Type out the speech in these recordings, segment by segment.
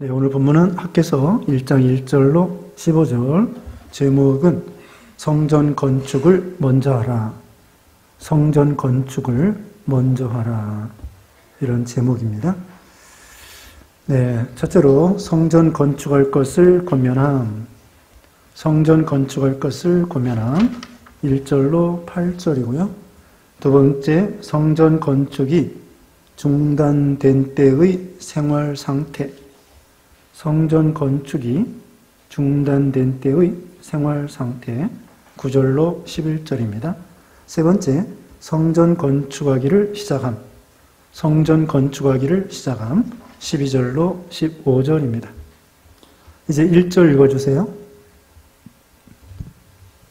네, 오늘 본문은 학개서 1장 1절로 15절, 제목은 성전 건축을 먼저 하라. 성전 건축을 먼저 하라. 이런 제목입니다. 네, 첫째로 성전 건축할 것을 권면함. 성전 건축할 것을 권면함. 1절로 8절이고요. 두 번째, 성전 건축이 중단된 때의 생활 상태. 성전 건축이 중단된 때의 생활 상태. 9절로 11절입니다. 세 번째, 성전 건축하기를 시작함. 성전 건축하기를 시작함. 12절로 15절입니다. 이제 1절 읽어주세요.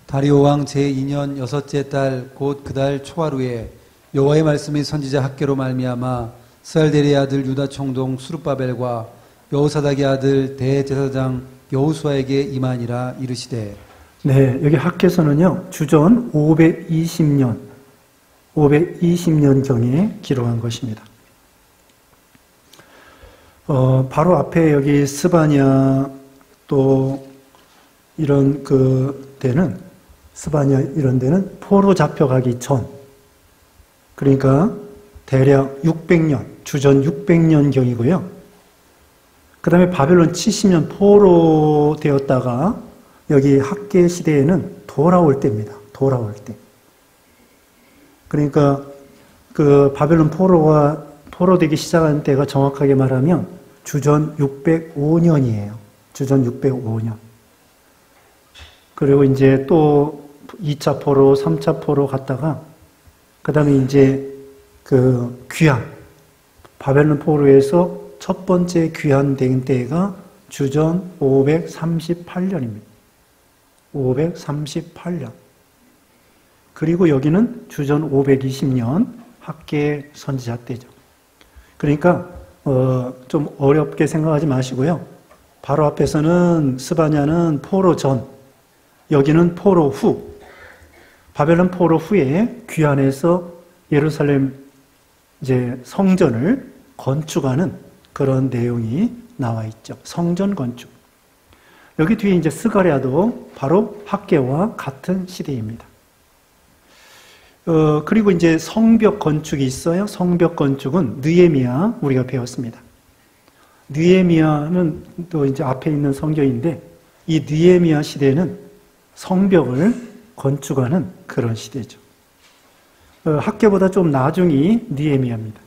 다리오 왕 제2년 여섯째 달 곧 그 달 초하루에 여호와의 말씀이 선지자 학개로 말미암아 스알데리의 아들 유다 총독 수룹바벨과 여호사닥의 아들 대제사장 여호수아에게 임하니라 이르시되. 네, 여기 학개서는요 주전 520년경에 기록한 것입니다. 바로 앞에 여기 스바냐 또 이런 데는 스바냐 이런 데는 포로 잡혀가기 전, 그러니까 대략 600년, 주전 600년경이고요. 그 다음에 바벨론 70년 포로 되었다가 여기 학개 시대에는 돌아올 때입니다. 돌아올 때. 그러니까 그 바벨론 포로되기 시작한 때가 정확하게 말하면 주전 605년이에요. 주전 605년. 그리고 이제 또 2차 포로, 3차 포로 갔다가 그 다음에 이제 귀환, 바벨론 포로에서 첫 번째 귀환된 때가 주전 538년입니다. 538년. 그리고 여기는 주전 520년 학개 선지자 때죠. 그러니까 좀 어렵게 생각하지 마시고요. 바로 앞에서는 스바냐는 포로 전, 여기는 포로 후, 바벨론 포로 후에 귀환해서 예루살렘 이제 성전을 건축하는 그런 내용이 나와 있죠. 성전 건축. 여기 뒤에 이제 스가랴도 바로 학개와 같은 시대입니다. 그리고 이제 성벽 건축이 있어요. 성벽 건축은 느헤미야 우리가 배웠습니다. 느헤미야는 또 이제 앞에 있는 성경인데 이 느헤미야 시대는 성벽을 건축하는 그런 시대죠. 학개보다 좀 나중이 느헤미야입니다.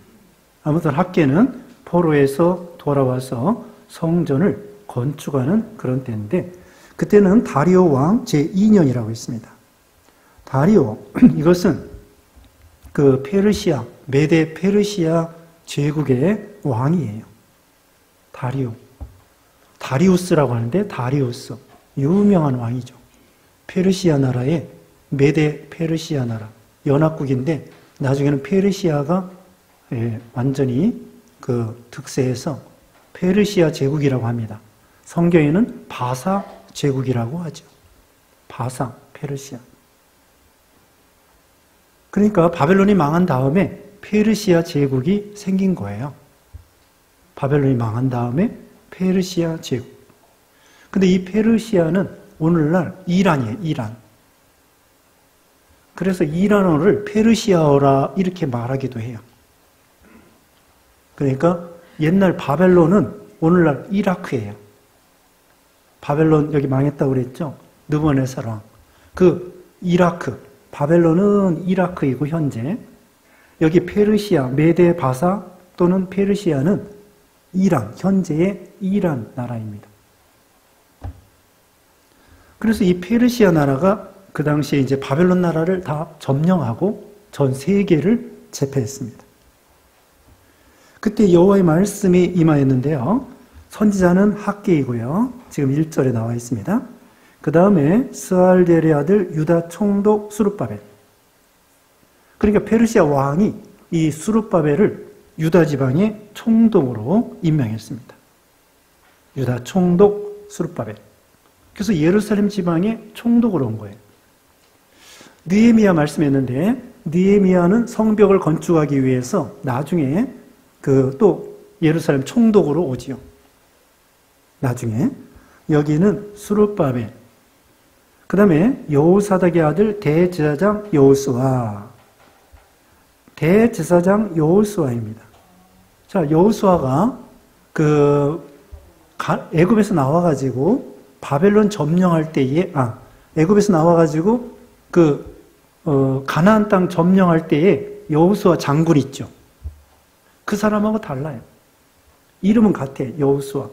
아무튼 학개는 포로에서 돌아와서 성전을 건축하는 그런 때인데 그때는 다리오 왕 제2년이라고 있습니다. 다리오, 이것은 페르시아, 메데 페르시아 제국의 왕이에요. 다리오. 다리우스라고 하는데 다리우스. 유명한 왕이죠. 페르시아 나라의 메데 페르시아 나라. 연합국인데 나중에는 페르시아가 완전히 득세해서 페르시아 제국이라고 합니다. 성경에는 바사 제국이라고 하죠. 바사, 페르시아. 그러니까 바벨론이 망한 다음에 페르시아 제국이 생긴 거예요. 바벨론이 망한 다음에 페르시아 제국. 근데 이 페르시아는 오늘날 이란이에요, 이란. 그래서 이란어를 페르시아어라 이렇게 말하기도 해요. 그러니까 옛날 바벨론은 오늘날 이라크예요. 바벨론 여기 망했다고 그랬죠? 느부갓네살 왕. 이라크, 바벨론은 이라크이고 현재 여기 페르시아, 메데 바사 또는 페르시아는 이란, 현재의 이란 나라입니다. 그래서 이 페르시아 나라가 그 당시에 이제 바벨론 나라를 다 점령하고 전 세계를 제패했습니다. 그때 여호와의 말씀이 임하였는데요. 선지자는 학개이고요. 지금 1절에 나와 있습니다. 그 다음에 스알데리의 아들 유다 총독 수룹바벨. 그러니까 페르시아 왕이 이 수룹바벨을 유다 지방의 총독으로 임명했습니다. 유다 총독 수룹바벨. 그래서 예루살렘 지방의 총독으로 온 거예요. 느헤미야 말씀했는데 느헤미야는 성벽을 건축하기 위해서 나중에 또 예루살렘 총독으로 오지요. 나중에. 여기는 수룹바벨. 그 다음에 여호사닥의 아들 대제사장 여호수아. 대제사장 여호수아입니다. 자, 여호수아가 애굽에서 나와가지고 바벨론 점령할 때에, 애굽에서 나와가지고 가나안 땅 점령할 때에 여호수아 장군 있죠. 그 사람하고 달라요. 이름은 같아, 여호수아.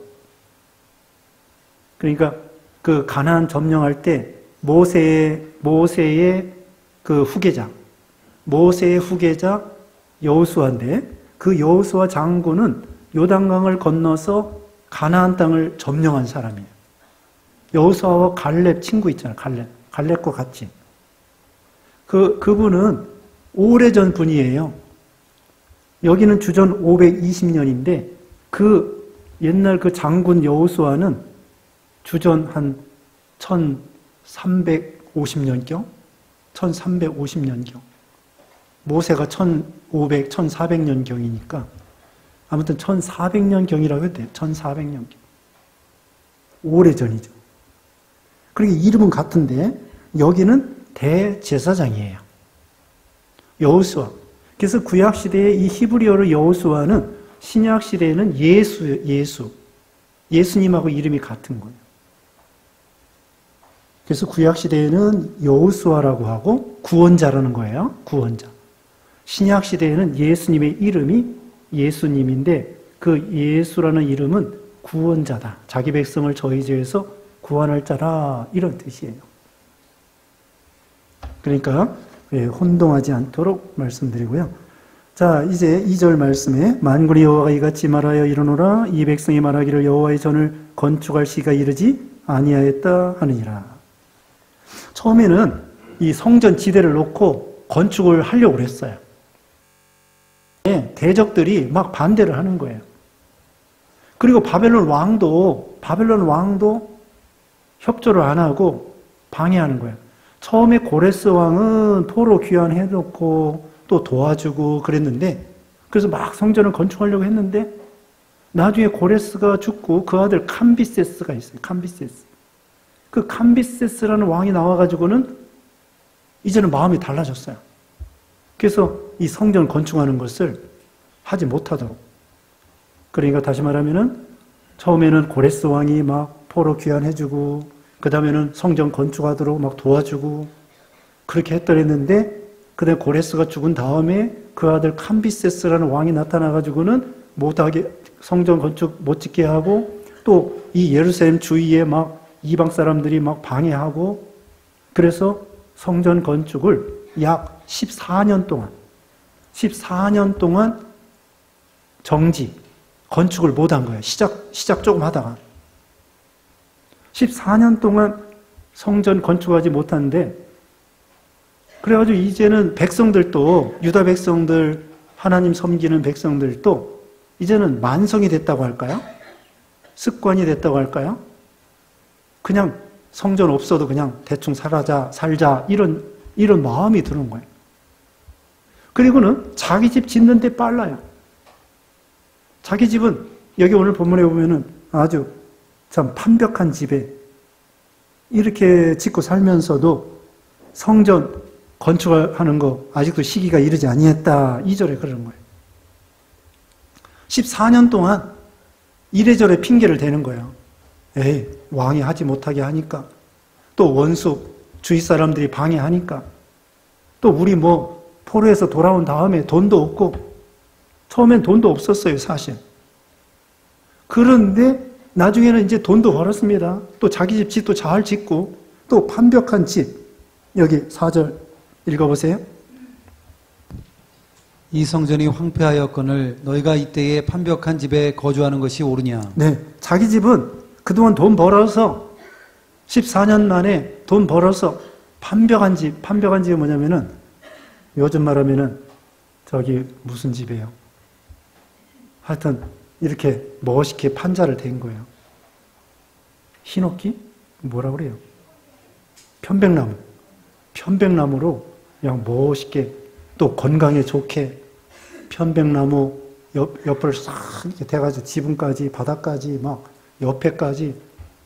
그러니까 그 가나안 점령할 때 모세의 그 후계자, 모세의 후계자 여호수아인데, 그 여호수아 장군은 요단강을 건너서 가나안 땅을 점령한 사람이에요. 여호수아와 갈렙 친구 있잖아요. 갈렙과 같이. 그분은 오래전 분이에요. 여기는 주전 520년인데 그 옛날 그 장군 여호수아는 주전 한 1350년경? 1350년경. 모세가 1500, 1400년경이니까 아무튼 1400년경이라고 해도 돼요. 1400년경. 오래전이죠. 그러니까 이름은 같은데 여기는 대제사장이에요. 여호수아. 그래서 구약시대에 이 히브리어로 여호수아는 신약시대에는 예수님하고 이름이 같은 거예요. 그래서 구약시대에는 여호수아라고 하고 구원자라는 거예요. 구원자. 신약시대에는 예수님의 이름이 예수님인데 그 예수라는 이름은 구원자다. 자기 백성을 저희 죄에서 구원할 자라, 이런 뜻이에요. 그러니까 혼동하지 않도록 말씀드리고요. 자, 이제 2절 말씀에 만군의 여호와가 이같이 말하여 이르노라. 이 백성이 말하기를 여호와의 전을 건축할 시기가 이르지 아니하였다 하느니라. 처음에는 이 성전 지대를 놓고 건축을 하려고 그랬어요. 대적들이 막 반대를 하는 거예요. 그리고 바벨론 왕도 협조를 안 하고 방해하는 거예요. 처음에 고레스 왕은 토로 귀환해놓고 또 도와주고 그랬는데, 그래서 막 성전을 건축하려고 했는데 나중에 고레스가 죽고 그 아들 캄비세스가 있어요. 캄비세스. 그 캄비세스라는 왕이 나와가지고는 이제는 마음이 달라졌어요. 그래서 이 성전 건축하는 것을 하지 못하도록. 그러니까 다시 말하면은 처음에는 고레스 왕이 막 포로 귀환해주고 그 다음에는 성전 건축하도록 막 도와주고 그렇게 했더랬는데, 그다음에 고레스가 죽은 다음에 그 아들 캄비세스라는 왕이 나타나가지고는 못하게 성전 건축 못 짓게 하고, 또 이 예루살렘 주위에 막 이방 사람들이 막 방해하고, 그래서 성전 건축을 약 14년 동안 정지, 건축을 못한 거예요. 시작 조금 하다가 14년 동안 성전 건축하지 못하는데, 그래가지고 이제는 백성들도, 유다 백성들, 하나님 섬기는 백성들도 이제는 만성이 됐다고 할까요? 습관이 됐다고 할까요? 그냥 성전 없어도 그냥 대충 살자 이런 마음이 드는 거예요. 그리고는 자기 집 짓는데 빨라요. 자기 집은 여기 오늘 본문에 보면은 아주 참 판벽한 집에 이렇게 짓고 살면서도 성전 건축하는 거 아직도 시기가 이르지 아니했다, 2절에 그러는 거예요. 14년 동안 이래저래 핑계를 대는 거예요. 에이, 왕이 하지 못하게 하니까, 또 원수 주위 사람들이 방해하니까, 또 우리 포로에서 돌아온 다음에 돈도 없고, 처음엔 돈도 없었어요, 사실. 그런데 나중에는 이제 돈도 벌었습니다. 또 자기 집도 잘 짓고, 또 판벽한 집. 여기 4절 읽어보세요. 이 성전이 황폐하였거늘 너희가 이때에 판벽한 집에 거주하는 것이 옳으냐. 네, 자기 집은 그동안 돈 벌어서 14년 만에 돈 벌어서 판벽한 집이 뭐냐면은 요즘 말하면은 저기 무슨 집이에요? 하여튼 이렇게 멋있게 판자를 댄 거예요. 히노키? 뭐라 그래요? 편백나무로 그냥 멋있게, 또 건강에 좋게 편백나무 옆을 싹 이렇게 대가지고 지붕까지 바닥까지 막 옆에까지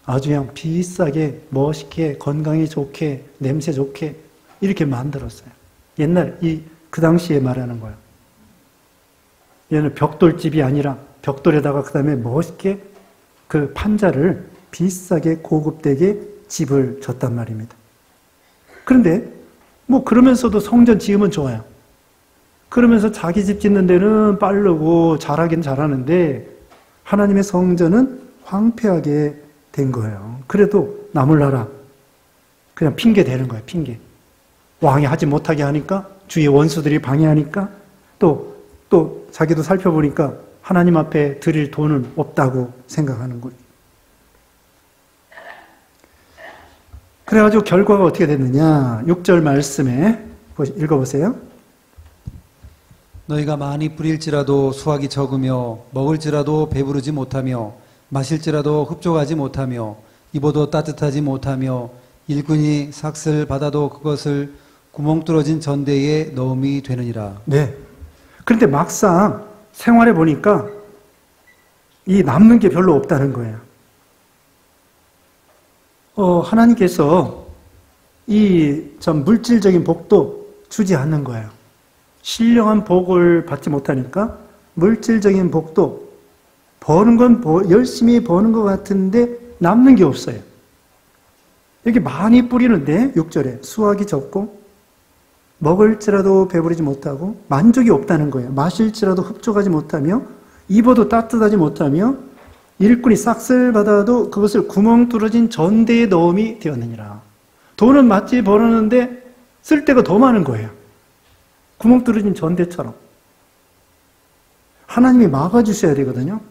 아주 그냥 비싸게, 멋있게, 건강에 좋게, 냄새 좋게 이렇게 만들었어요. 옛날 그 당시에 말하는 거예요. 얘는 벽돌집이 아니라 벽돌에다가 그 다음에 멋있게 그 판자를 비싸게 고급되게 집을 졌단 말입니다. 그런데 뭐 그러면서도 성전 지으면 좋아요. 그러면서 자기 집 짓는 데는 빠르고 잘하긴 잘하는데 하나님의 성전은 황폐하게 된 거예요. 그래도 나몰라라 그냥 핑계 대는 거예요. 핑계. 왕이 하지 못하게 하니까 주위의 원수들이 방해하니까 또 자기도 살펴보니까 하나님 앞에 드릴 돈은 없다고 생각하는 거예요. 그래가지고 결과가 어떻게 됐느냐. 6절 말씀에 읽어보세요. 너희가 많이 뿌릴지라도 수확이 적으며 먹을지라도 배부르지 못하며 마실지라도 흡족하지 못하며 입어도 따뜻하지 못하며 일꾼이 삭슬 받아도 그것을 구멍 뚫어진 전대에 넣음이 되느니라. 네. 그런데 막상 생활해 보니까 이 남는 게 별로 없다는 거예요. 하나님께서 이 참 물질적인 복도 주지 않는 거예요. 신령한 복을 받지 못하니까 물질적인 복도 버는 건 열심히 버는 것 같은데 남는 게 없어요. 이렇게 많이 뿌리는데 6절에 수확이 적고 먹을지라도 배부르지 못하고 만족이 없다는 거예요. 마실지라도 흡족하지 못하며 입어도 따뜻하지 못하며 일꾼이 싹쓸 받아도 그것을 구멍 뚫어진 전대에 넣음이 되었느니라. 돈은 맞지 벌었는데 쓸 데가 더 많은 거예요. 구멍 뚫어진 전대처럼. 하나님이 막아주셔야 되거든요.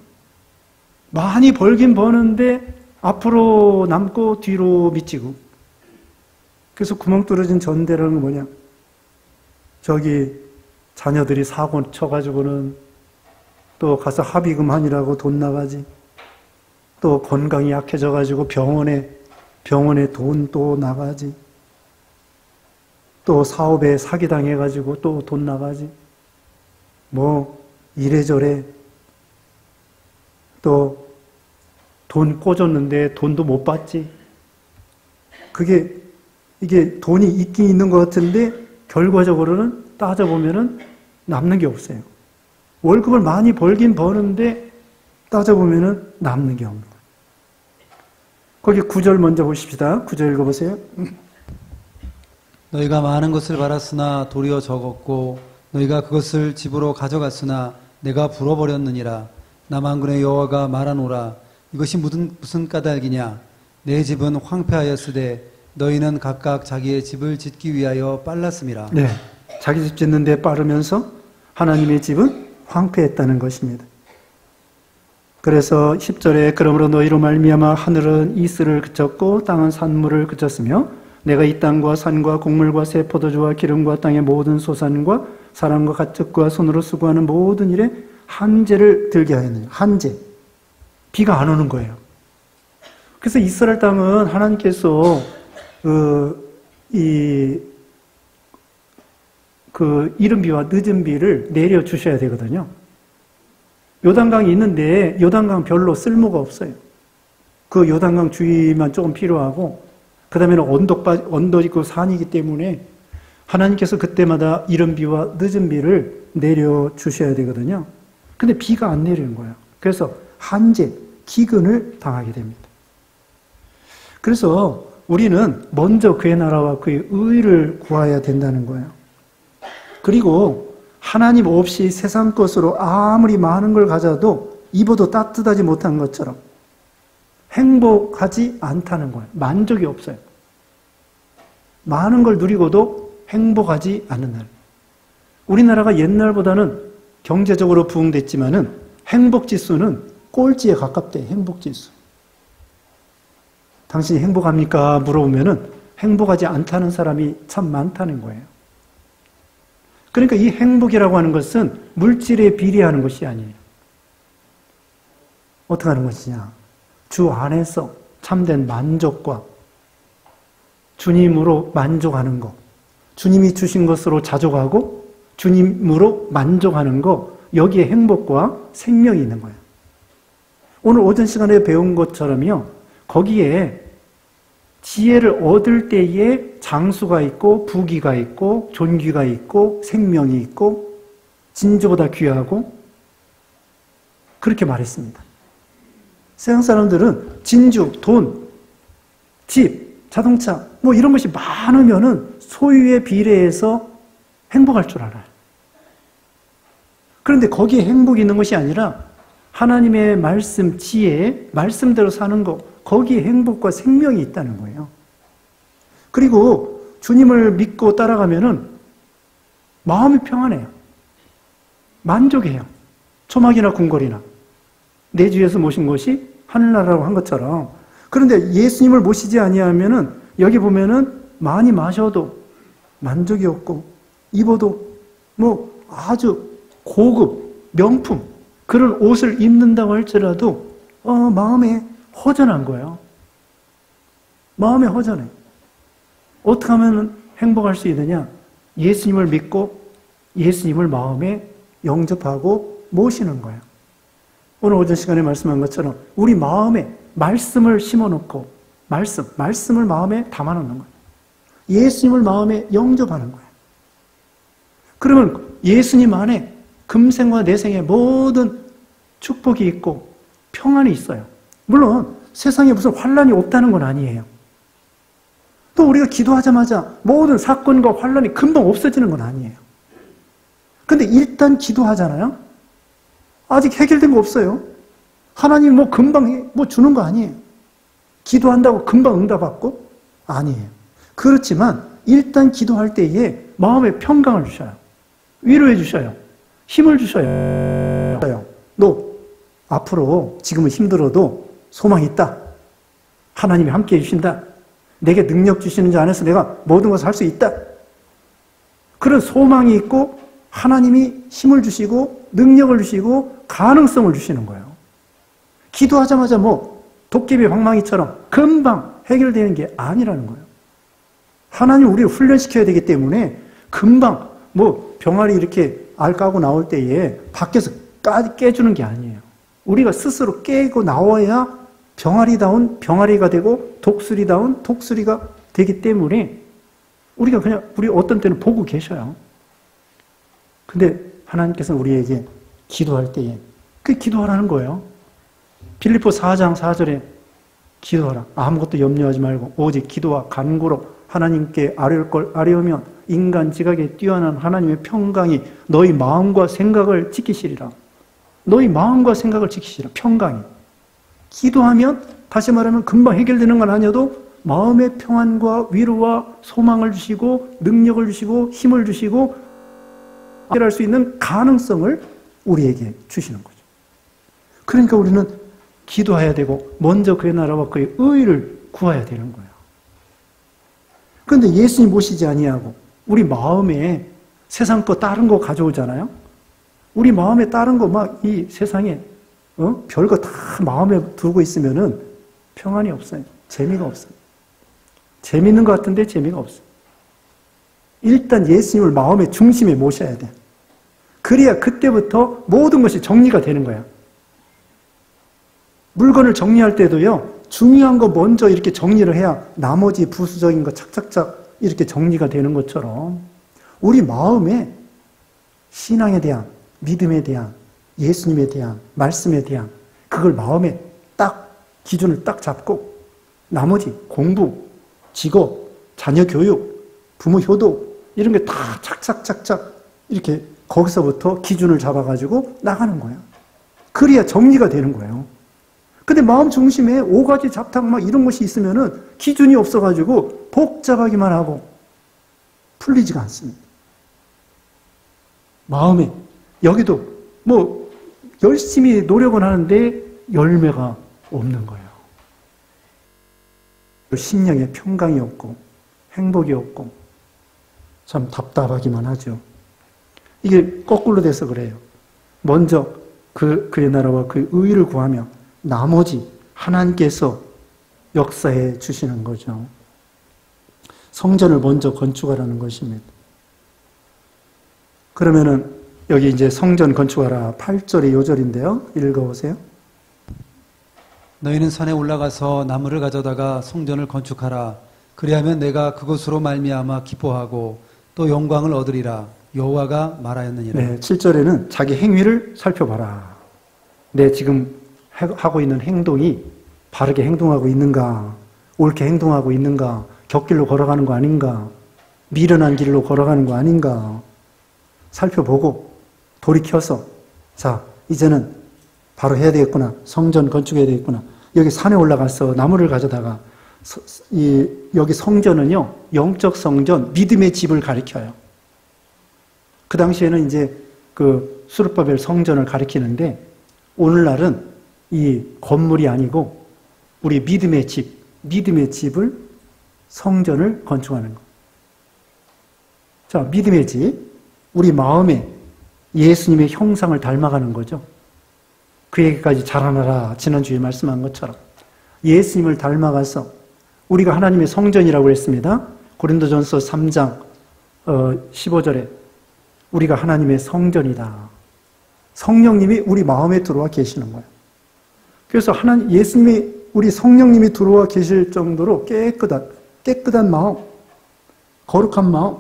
많이 벌긴 버는데 앞으로 남고 뒤로 미치고. 그래서 구멍 뚫어진 전대라는 건 뭐냐. 저기 자녀들이 사고 쳐가지고는 또 가서 합의금 하느라고 돈 나가지. 또 건강이 약해져가지고 병원에 돈 또 나가지. 또 사업에 사기당해가지고 또 돈 나가지. 뭐 이래저래 또 돈 꽂았는데 돈도 못 받지. 이게 돈이 있긴 있는 것 같은데 결과적으로는 따져보면은 남는 게 없어요. 월급을 많이 벌긴 버는데 따져보면은 남는 게 없는 거예요. 거기 9절 먼저 보십시다. 9절 읽어보세요. 너희가 많은 것을 받았으나 도리어 적었고 너희가 그것을 집으로 가져갔으나 내가 불어버렸느니라. 남한군의 여호와가 말하노라. 이것이 무슨 까닭이냐. 내 집은 황폐하였으되 너희는 각각 자기의 집을 짓기 위하여 빨랐음이라. 네, 자기 집 짓는 데 빠르면서 하나님의 집은 황폐했다는 것입니다. 그래서 10절에 그러므로 너희로 말미암아 하늘은 이슬을 그쳤고 땅은 산물을 그쳤으며 내가 이 땅과 산과 곡물과 새 포도주와 기름과 땅의 모든 소산과 사람과 가축과 손으로 수고하는 모든 일에 한재를 들게 하였느냐. 한재. 비가 안 오는 거예요. 그래서 이스라엘 땅은 하나님께서 이른 비와 늦은 비를 내려주셔야 되거든요. 요단강이 있는데 요단강 별로 쓸모가 없어요. 그 요단강 주위만 조금 필요하고 그 다음에는 언덕 있고 산이기 때문에 하나님께서 그때마다 이른 비와 늦은 비를 내려주셔야 되거든요. 근데 비가 안 내리는 거예요. 그래서 한재, 기근을 당하게 됩니다. 그래서 우리는 먼저 그의 나라와 그의 의를 구해야 된다는 거예요. 그리고 하나님 없이 세상 것으로 아무리 많은 걸 가져도 입어도 따뜻하지 못한 것처럼 행복하지 않다는 거예요. 만족이 없어요. 많은 걸 누리고도 행복하지 않는 날. 우리나라가 옛날보다는 경제적으로 부흥됐지만은 행복지수는 꼴찌에 가깝대. 행복지수. 당신이 행복합니까? 물어보면은 행복하지 않다는 사람이 참 많다는 거예요. 그러니까 이 행복이라고 하는 것은 물질에 비례하는 것이 아니에요. 어떻게 하는 것이냐? 주 안에서 참된 만족과 주님으로 만족하는 것, 주님이 주신 것으로 자족하고 주님으로 만족하는 것, 여기에 행복과 생명이 있는 거예요. 오늘 오전 시간에 배운 것처럼요, 거기에 지혜를 얻을 때에 장수가 있고 부귀가 있고 존귀가 있고 생명이 있고 진주보다 귀하고 그렇게 말했습니다. 세상 사람들은 진주, 돈, 집, 자동차 뭐 이런 것이 많으면은 소유에 비례해서 행복할 줄 알아요. 그런데 거기에 행복이 있는 것이 아니라 하나님의 말씀, 지혜, 말씀대로 사는 것, 거기에 행복과 생명이 있다는 거예요. 그리고 주님을 믿고 따라가면은 마음이 평안해요. 만족해요. 초막이나 궁궐이나 내 주에서 모신 것이 하늘나라라고 한 것처럼. 그런데 예수님을 모시지 아니하면은 여기 보면은 많이 마셔도 만족이 없고 입어도 뭐 아주 고급 명품 그런 옷을 입는다고 할지라도 마음에 허전한 거예요. 마음에 허전해. 어떻게 하면 행복할 수 있느냐? 예수님을 믿고 예수님을 마음에 영접하고 모시는 거예요. 오늘 오전 시간에 말씀한 것처럼 우리 마음에 말씀을 심어놓고 말씀을 마음에 담아놓는 거예요. 예수님을 마음에 영접하는 거예요. 그러면 예수님 안에 금생과 내생의 모든 축복이 있고 평안이 있어요. 물론 세상에 무슨 환란이 없다는 건 아니에요. 또 우리가 기도하자마자 모든 사건과 환란이 금방 없어지는 건 아니에요. 근데 일단 기도하잖아요. 아직 해결된 거 없어요. 하나님 뭐 금방 뭐 주는 거 아니에요. 기도한다고 금방 응답받고? 아니에요. 그렇지만 일단 기도할 때에 마음에 평강을 주셔요. 위로해 주셔요. 힘을 주셔요. 너 앞으로 지금은 힘들어도 소망이 있다. 하나님이 함께 해주신다. 내게 능력 주시는 자 안에서 내가 모든 것을 할 수 있다. 그런 소망이 있고 하나님이 힘을 주시고 능력을 주시고 가능성을 주시는 거예요. 기도하자마자 뭐 도깨비 방망이처럼 금방 해결되는 게 아니라는 거예요. 하나님 우리를 훈련시켜야 되기 때문에 금방 뭐 병아리 이렇게 알 까고 나올 때에 밖에서 깨주는 게 아니에요. 우리가 스스로 깨고 나와야 병아리다운 병아리가 되고 독수리다운 독수리가 되기 때문에 우리가 그냥 우리 어떤 때는 보고 계셔요. 근데 하나님께서는 우리에게 기도할 때에 그 기도하라는 거예요. 빌립보 4장 4절에 기도하라. 아무것도 염려하지 말고 오직 기도와 간구로 하나님께 아뢰올 걸 아뢰오면 인간 지각에 뛰어난 하나님의 평강이 너희 마음과 생각을 지키시리라. 너희 마음과 생각을 지키시리라. 평강이. 기도하면 다시 말하면 금방 해결되는 건 아니어도 마음의 평안과 위로와 소망을 주시고 능력을 주시고 힘을 주시고 해결할 수 있는 가능성을 우리에게 주시는 거죠. 그러니까 우리는 기도해야 되고 먼저 그의 나라와 그의 의를 구해야 되는 거예요. 그런데 예수님 모시지 아니하고 우리 마음에 세상 거 다른 거 가져오잖아요. 우리 마음에 다른 거 막 이 세상에 별거 다 마음에 두고 있으면은 평안이 없어요. 재미가 없어요. 재미있는 것 같은데 재미가 없어요. 일단 예수님을 마음의 중심에 모셔야 돼요. 그래야 그때부터 모든 것이 정리가 되는 거야. 물건을 정리할 때도요, 중요한 거 먼저 이렇게 정리를 해야 나머지 부수적인 거 착착착 이렇게 정리가 되는 것처럼 우리 마음에 신앙에 대한, 믿음에 대한, 예수님에 대한, 말씀에 대한 그걸 마음에 딱 기준을 딱 잡고 나머지 공부, 직업, 자녀 교육, 부모 효도 이런 게 다 착착착착 이렇게 거기서부터 기준을 잡아가지고 나가는 거예요. 그래야 정리가 되는 거예요. 근데 마음 중심에 5가지 잡탕 막 이런 것이 있으면은 기준이 없어가지고 복잡하기만 하고 풀리지가 않습니다. 마음에 여기도 뭐 열심히 노력은 하는데 열매가 없는 거예요. 심령에 평강이 없고 행복이 없고 참 답답하기만 하죠. 이게 거꾸로 돼서 그래요. 먼저 그의 나라와 그의 의를 구하며 나머지 하나님께서 역사해 주시는 거죠. 성전을 먼저 건축하라는 것입니다. 그러면은 여기 이제 성전 건축하라 8절의 요절인데요. 읽어보세요. 너희는 산에 올라가서 나무를 가져다가 성전을 건축하라. 그리하면 내가 그것으로 말미암아 기뻐하고 또 영광을 얻으리라. 여호와가 말하였느니라. 네, 7절에는 자기 행위를 살펴봐라. 내 지금 하고 있는 행동이 바르게 행동하고 있는가, 옳게 행동하고 있는가, 곁길로 걸어가는 거 아닌가, 미련한 길로 걸어가는 거 아닌가 살펴보고 돌이켜서 자, 이제는 바로 해야 되겠구나. 성전 건축해야 되겠구나. 여기 산에 올라가서 나무를 가져다가 여기 성전은요, 영적 성전, 믿음의 집을 가리켜요. 그 당시에는 이제 그 수르바벨 성전을 가리키는데 오늘날은 이 건물이 아니고 우리 믿음의 집을 성전을 건축하는 것. 자, 믿음의 집, 우리 마음에 예수님의 형상을 닮아가는 거죠. 그에게까지 자라나라. 지난주에 말씀한 것처럼 예수님을 닮아가서 우리가 하나님의 성전이라고 했습니다. 고린도전서 3장 15절에 우리가 하나님의 성전이다. 성령님이 우리 마음에 들어와 계시는 거예요. 그래서 예수님이 우리 성령님이 들어와 계실 정도로 깨끗한 마음, 거룩한 마음,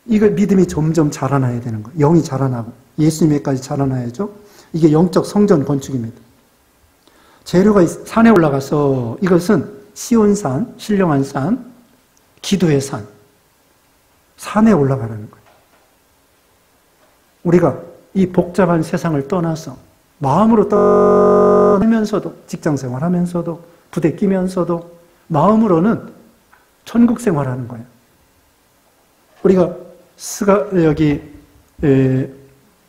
이걸 믿음이 점점 자라나야 되는 거예요. 영이 자라나고 예수님에까지 자라나야죠. 이게 영적 성전 건축입니다. 재료가 산에 올라가서 이것은 시온산, 신령한 산, 기도의 산에 올라가라는 거예요. 우리가 이 복잡한 세상을 떠나서 마음으로 떠나면서도 직장생활 하면서도 부대 끼면서도 마음으로는 천국 생활하는 거예요. 우리가 여기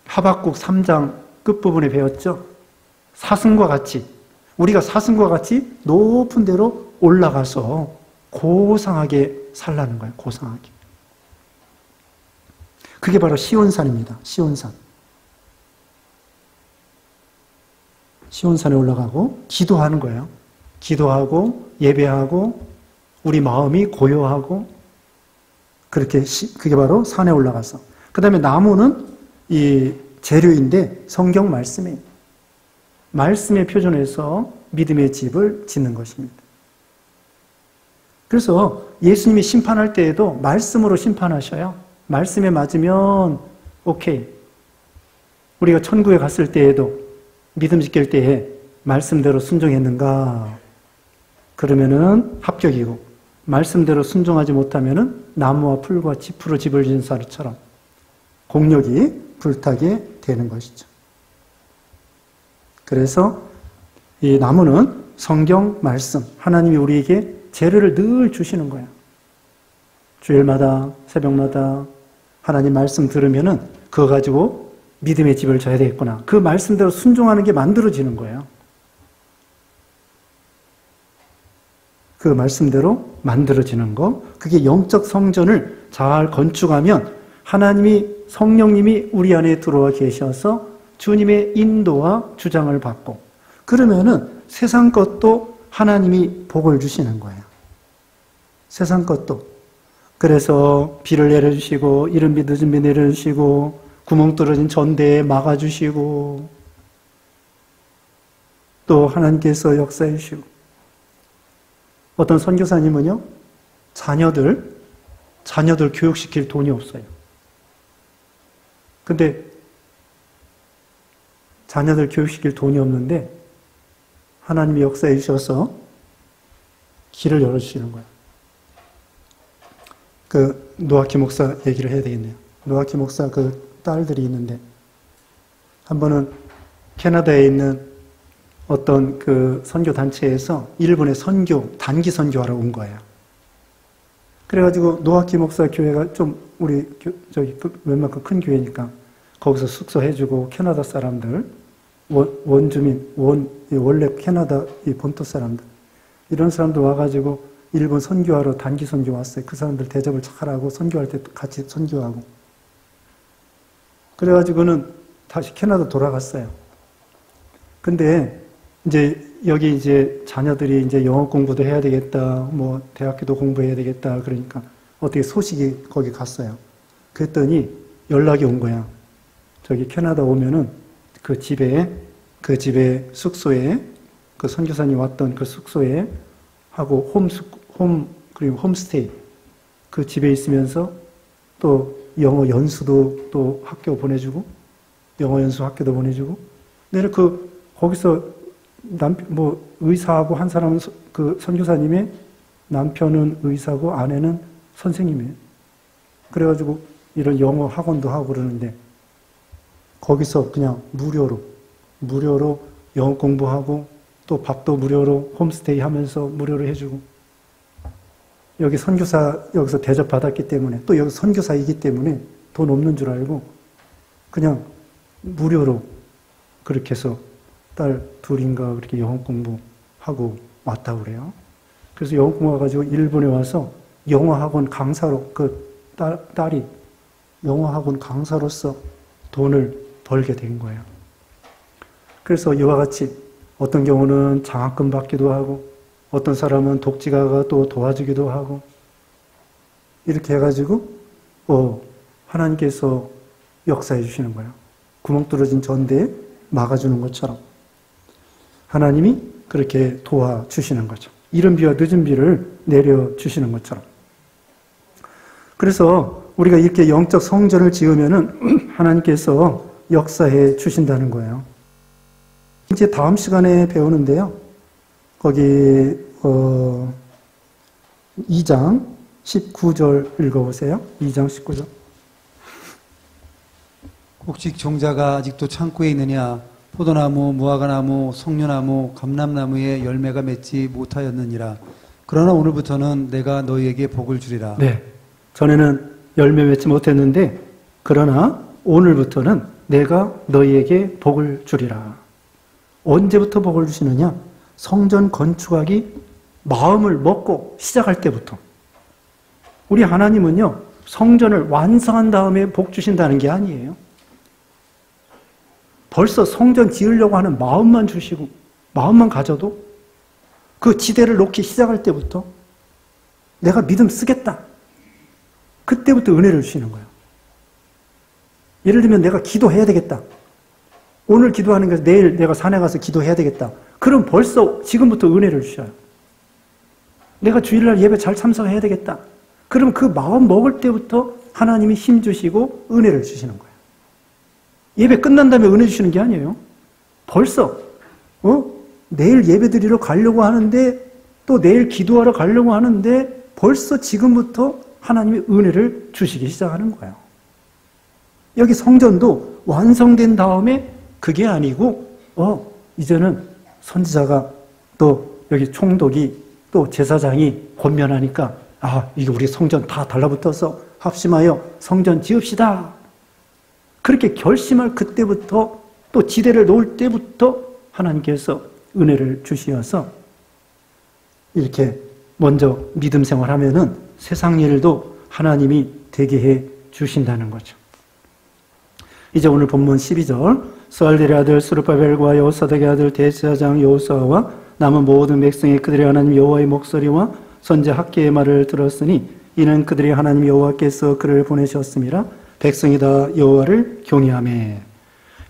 하박국 3장 끝부분에 배웠죠. 사슴과 같이 우리가 사슴과 같이 높은 데로 올라가서 고상하게 살라는 거예요. 고상하게. 그게 바로 시온산입니다. 시온산. 시온산에 올라가고 기도하는 거예요. 기도하고 예배하고 우리 마음이 고요하고 그게 바로 산에 올라가서. 그 다음에 나무는 이 재료인데 성경 말씀이에요. 말씀의 표준에서 믿음의 집을 짓는 것입니다. 그래서 예수님이 심판할 때에도 말씀으로 심판하셔요. 말씀에 맞으면 오케이. 우리가 천국에 갔을 때에도 믿음 지킬 때에 말씀대로 순종했는가? 그러면은 합격이고 말씀대로 순종하지 못하면은 나무와 풀과 짚으로 집을 지은 사람처럼 공력이 불타게 되는 것이죠. 그래서 이 나무는 성경 말씀, 하나님이 우리에게 재료를 늘 주시는 거예요. 주일마다, 새벽마다 하나님 말씀 들으면은 그거 가지고 믿음의 집을 져야 되겠구나. 그 말씀대로 순종하는 게 만들어지는 거예요. 그 말씀대로 만들어지는 거, 그게 영적 성전을 잘 건축하면 하나님이, 성령님이 우리 안에 들어와 계셔서 주님의 인도와 주장을 받고, 그러면은 세상 것도 하나님이 복을 주시는 거예요. 세상 것도. 그래서 비를 내려주시고, 이른 비 늦은 비 내려주시고, 구멍 뚫어진 전대에 막아주시고, 또 하나님께서 역사해 주시고, 어떤 선교사님은요, 자녀들 교육시킬 돈이 없어요. 근데 자녀들 교육시킬 돈이 없는데 하나님이 역사해 주셔서 길을 열어주시는 거예요. 그 노아키 목사 얘기를 해야 되겠네요. 노아키 목사 그 딸들이 있는데 한 번은 캐나다에 있는 어떤 그 선교 단체에서 일본에 단기 선교하러 온 거예요. 그래가지고 노아키 목사 교회가 좀 우리 웬만큼 큰 교회니까 거기서 숙소해주고 캐나다 사람들, 원주민, 원래 캐나다 이 본토 사람들, 이런 사람들 와가지고 일본 선교하러 단기 선교 왔어요. 그 사람들 대접을 잘하고 선교할 때 같이 선교하고. 그래가지고는 다시 캐나다 돌아갔어요. 근데 여기 이제 자녀들이 이제 영어 공부도 해야 되겠다, 뭐 대학교도 공부해야 되겠다, 그러니까 어떻게 소식이 거기 갔어요. 그랬더니 연락이 온 거야. 저기 캐나다 오면은 그 집에 숙소에 그 선교사님 왔던 그 숙소에 하고 그리고 홈스테이 그 집에 있으면서 또 영어 연수도 또 학교 보내주고 영어 연수 학교도 보내주고 내가 거기서 의사하고 한 사람은 그 선교사님의 남편은 의사고 아내는 선생님이에요. 그래가지고 이런 영어 학원도 하고 그러는데 거기서 그냥 무료로 영어 공부하고 또 밥도 무료로 홈스테이 하면서 무료로 해주고 여기 선교사 여기서 대접받았기 때문에 또 여기 선교사이기 때문에 돈 없는 줄 알고 그냥 무료로 그렇게 해서 딸 둘인가 그렇게 영어 공부하고 왔다고 그래요. 그래서 영어 공부 와가지고 일본에 와서 영어학원 강사로 딸이 영어학원 강사로서 돈을 벌게 된 거예요. 그래서 이와 같이 어떤 경우는 장학금 받기도 하고 어떤 사람은 독지가가 또 도와주기도 하고 이렇게 해가지고 하나님께서 역사해 주시는 거예요. 구멍 뚫어진 전대에 막아주는 것처럼 하나님이 그렇게 도와주시는 거죠. 이른 비와 늦은 비를 내려주시는 것처럼. 그래서 우리가 이렇게 영적 성전을 지으면은 하나님께서 역사해 주신다는 거예요. 이제 다음 시간에 배우는데요. 거기 2장 19절 읽어보세요. 2장 19절. 혹시 종자가 아직도 창고에 있느냐? 포도나무, 무화과나무, 송려나무, 감람나무에 열매가 맺지 못하였느니라. 그러나 오늘부터는 내가 너희에게 복을 주리라. 네, 전에는 열매 맺지 못했는데 그러나 오늘부터는 내가 너희에게 복을 주리라. 언제부터 복을 주시느냐? 성전 건축하기 마음을 먹고 시작할 때부터. 우리 하나님은요, 성전을 완성한 다음에 복 주신다는 게 아니에요. 벌써 성전 지으려고 하는 마음만 주시고 마음만 가져도 그 지대를 놓기 시작할 때부터 내가 믿음 쓰겠다. 그때부터 은혜를 주시는 거예요. 예를 들면 내가 기도해야 되겠다. 오늘 기도하는 게 내일 내가 산에 가서 기도해야 되겠다. 그럼 벌써 지금부터 은혜를 주셔요. 내가 주일날 예배 잘 참석해야 되겠다. 그럼 그 마음 먹을 때부터 하나님이 힘 주시고 은혜를 주시는 거예요. 예배 끝난 다음에 은혜 주시는 게 아니에요. 벌써 내일 예배 드리러 가려고 하는데 또 내일 기도하러 가려고 하는데 벌써 지금부터 하나님의 은혜를 주시기 시작하는 거예요. 여기 성전도 완성된 다음에 그게 아니고 이제는 선지자가 또 여기 총독이 또 제사장이 권면하니까 이게 우리 성전 다 달라붙어서 합심하여 성전 지읍시다. 그렇게 결심할 그때부터 또 지대를 놓을 때부터 하나님께서 은혜를 주시어서 이렇게 먼저 믿음 생활하면은 세상 일도 하나님이 되게 해 주신다는 거죠. 이제 오늘 본문 12절 스알델의 아들 스룹바벨과 여호사닥의 아들 대제사장 여호수아와 남은 모든 백성이 그들의 하나님 여호와의 목소리와 선지 학개의 말을 들었으니 이는 그들의 하나님 여호와께서 그를 보내셨음이라. 백성이 다 여호와를 경외하매.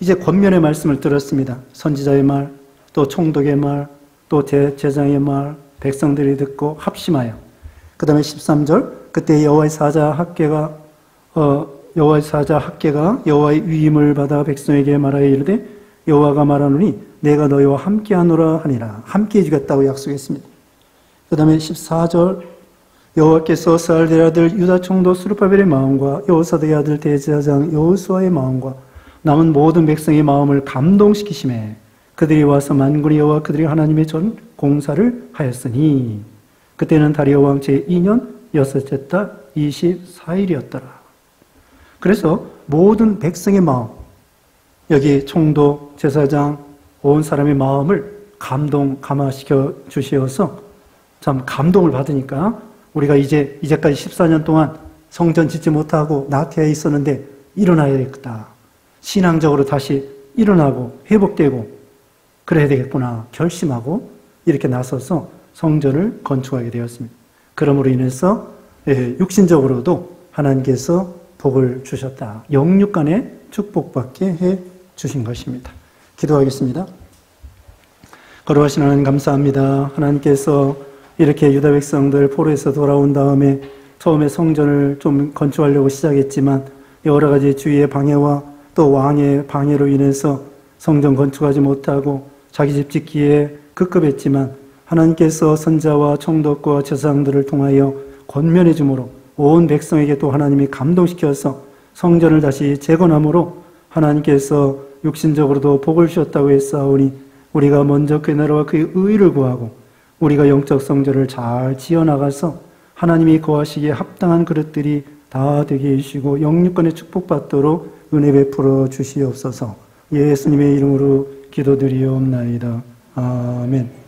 이제 권면의 말씀을 들었습니다. 선지자의 말, 또 총독의 말, 또 제사장의 말, 백성들이 듣고 합심하여. 그 다음에 13절 그때 여호와의 사자 학개가 여호와의 위임을 받아 백성에게 말하여 이르되 여호와가 말하노니 내가 너희와 함께하노라 하니라. 함께해 주겠다고 약속했습니다. 그 다음에 14절 여호와께서 스알델의 아들 유다 총독 스룹바벨의 마음과 여호사닥의 아들 대제사장 여호수아의 마음과 남은 모든 백성의 마음을 감동시키시매 그들이 와서 만군의 여호와 그들이 하나님의 전 공사를 하였으니 그때는 다리오 왕 제2년 여섯째 달 24일이었더라. 그래서 모든 백성의 마음, 여기 총독, 제사장, 온 사람의 마음을 감화시켜 주시어서 참 감동을 받으니까 우리가 이제까지 14년 동안 성전 짓지 못하고 나태해 있었는데 일어나야 되겠다. 신앙적으로 다시 일어나고 회복되고 그래야 되겠구나 결심하고 이렇게 나서서 성전을 건축하게 되었습니다. 그러므로 인해서 육신적으로도 하나님께서 복을 주셨다. 영육간의 축복받게 해 주신 것입니다. 기도하겠습니다. 거룩하신 하나님 감사합니다. 하나님께서 이렇게 유다 백성들 포로에서 돌아온 다음에 처음에 성전을 좀 건축하려고 시작했지만 여러 가지 주위의 방해와 또 왕의 방해로 인해서 성전 건축하지 못하고 자기 집 짓기에 급급했지만 하나님께서 선자와 총독과 제사장들을 통하여 권면해 주므로 온 백성에게 또 하나님이 감동시켜서 성전을 다시 재건함으로 하나님께서 육신적으로도 복을 주셨다고 했사오니 우리가 먼저 그 나라와 그의 의를 구하고 우리가 영적 성전을 잘 지어나가서 하나님이 거하시기에 합당한 그릇들이 다 되게 해주시고 영육간에 축복받도록 은혜 베풀어 주시옵소서. 예수님의 이름으로 기도드리옵나이다. 아멘.